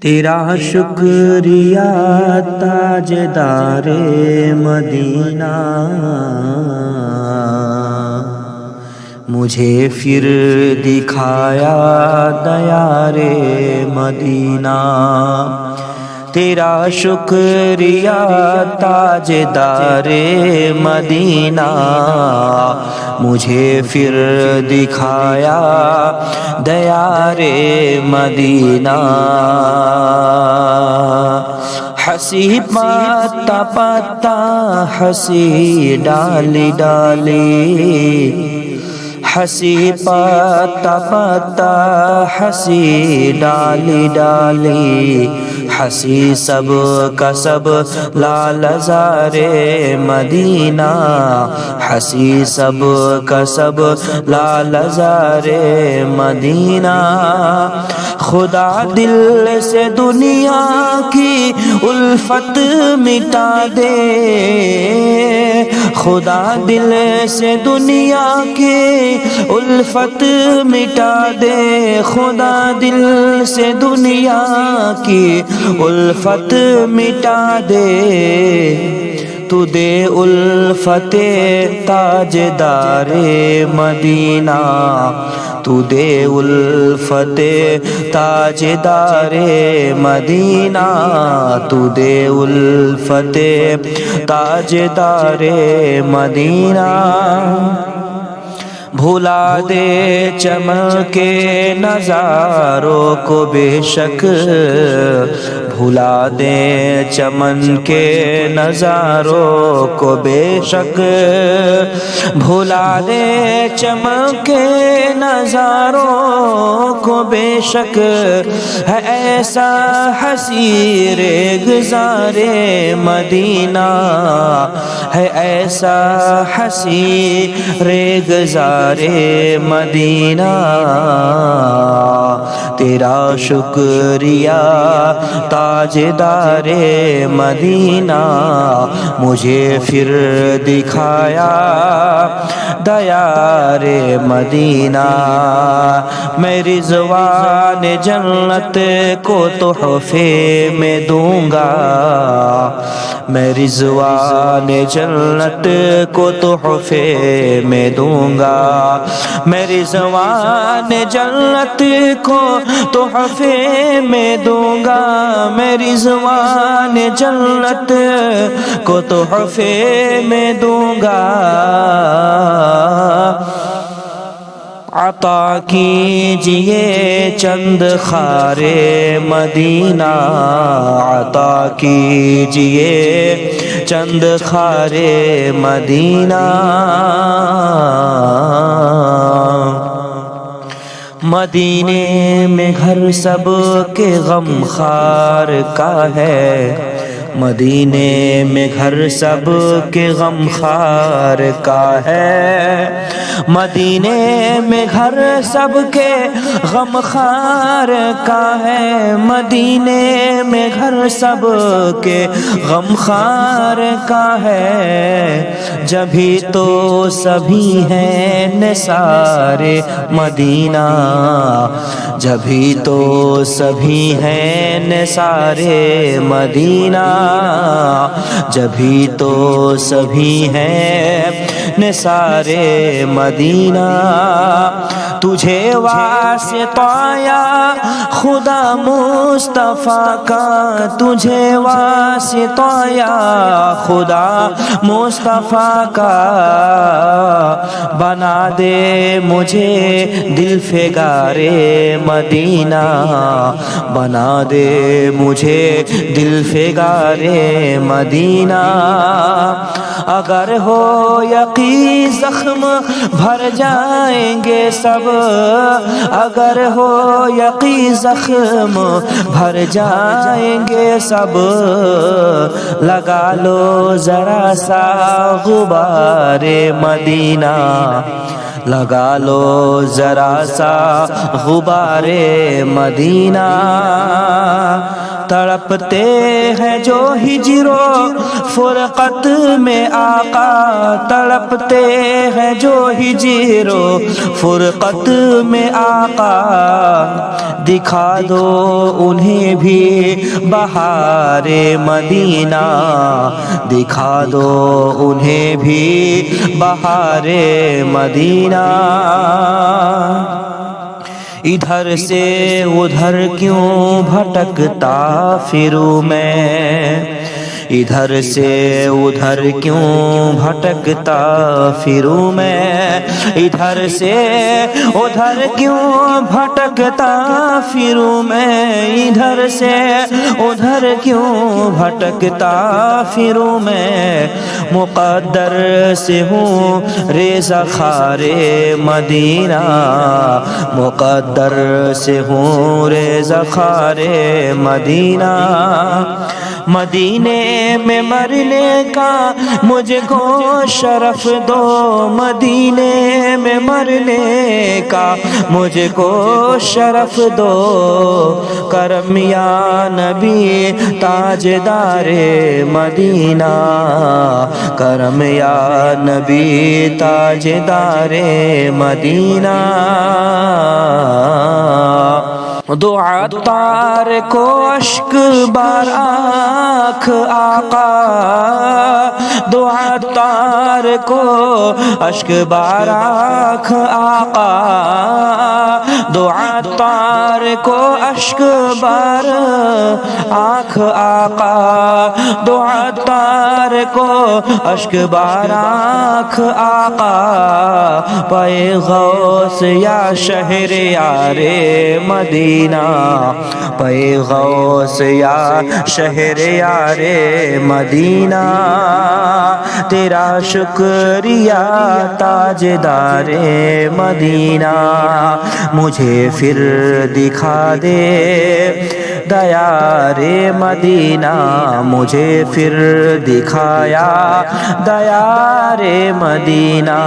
تیرا شکریہ تاجدار مدینہ، مجھے پھر دکھایا دیار مدینہ۔ تیرا شکریہ تاجدار مدینہ، مجھے پھر دکھایا دیار مدینہ۔ ہنسی پتا پتا ہنسی ڈالی ڈالی، ہنسی پتا پتا ہنسی ڈالی ڈالی، ہنسی سب کا سب لال زار مدینہ، ہنسی سب کا سب لال زار مدینہ۔ خدا دل سے دنیا کی الفت مٹا دے، خدا دل سے دنیا کی الفت مٹا دے، خدا دل سے دنیا کی الفت مٹا دے۔ تو دے الفت تاجدار مدینہ، تو دے الفت تاجدار مدینہ، تو دے الفت تاجدار مدینہ۔ بھلا دے چمن کے نظاروں کو بے شک، بھلا دے چمن کے نظاروں کو بے شک، بھلا دے چمن کے نظاروں کو بے شک، ہے ایسا حسیر گزار مدینہ، ہے ایسا حسیر گزار مدینہ۔ تیرا شکریہ تاجدار مدینہ، مجھے پھر دکھایا دیار مدینہ۔ میں رضوان جنت کو تحفے میں دوں گا، میں رضوان جنت کو تحفے میں دوں گا، میں رضوان جنت کو تحفے میں دوں گا، میں رضوان جنت کو تحفے میں دوں گا۔ عطا کیجئے چند خار مدینہ، عطا کیجئے چند خار مدینہ۔ مدینے میں گھر سب کے غم خار کا ہے، مدینے میں گھر سب کے غم خار کا ہے، مدینے میں گھر سب کے غم خار کا ہے، مدینے میں گھر سب کے غم خار کا ہے۔ جبھی تو سبھی ہیں نثار مدینہ، جبھی تو سبھی ہیں نثار مدینہ، جبھی تو سبھی ہیں نثار مدینہ۔ تجھے واسطہ یا خدا مصطفیٰ کا، تجھے واسطہ یا خدا مصطفیٰ کا، بنا دے مجھے دل فگار مدینہ، بنا دے مجھے دل فگار مدینہ۔ اگر ہو یقین زخم بھر جائیں گے سب، اگر ہو یقین زخم بھر جائیں گے سب، لگا لو ذرا سا غبار مدینہ، لگا لو ذرا سا غبار مدینہ۔ تڑپتے ہیں جو ہجر و فرقت میں آقا، تڑپتے ہیں جو ہجر و فرقت میں آقا، دکھا دو انہیں بھی بہار مدینہ، دکھا دو انہیں بھی بہار مدینہ۔ ادھر سے ادھر کیوں بھٹکتا پھروں میں، ادھر سے ادھر کیوں بھٹکتا پھروں میں، ادھر سے ادھر کیوں بھٹکتا پھروں میں، ادھر سے ادھر کیوں بھٹکتا پھروں میں، مقدر سے ہوں ریزہ خار مدینہ، مقدر سے ہوں ریزہ خار مدینہ۔ مدینے میں مرنے کا مجھ کو شرف دو، مدینے میں مرنے کا مجھ کو شرف دو، کرم یا نبی تاجدار مدینہ، کرم یا نبی تاجدار مدینہ۔ دو عطار کو اشک بار آنکھ آقا، دو عطار کو اشک بار آنکھ آقا، دو عطار کو اشک بار آنکھ آقا، دو عطار کو اشک بار آنکھ آقا، پائے غوث یا شہر یار مدینہ، پائے غوث یا شہر یار مدینہ، تیرا شکریہ تاجدار مدینہ، مجھے پھر دکھا دے دیار مدینہ، مجھے پھر دکھایا دیار مدینہ۔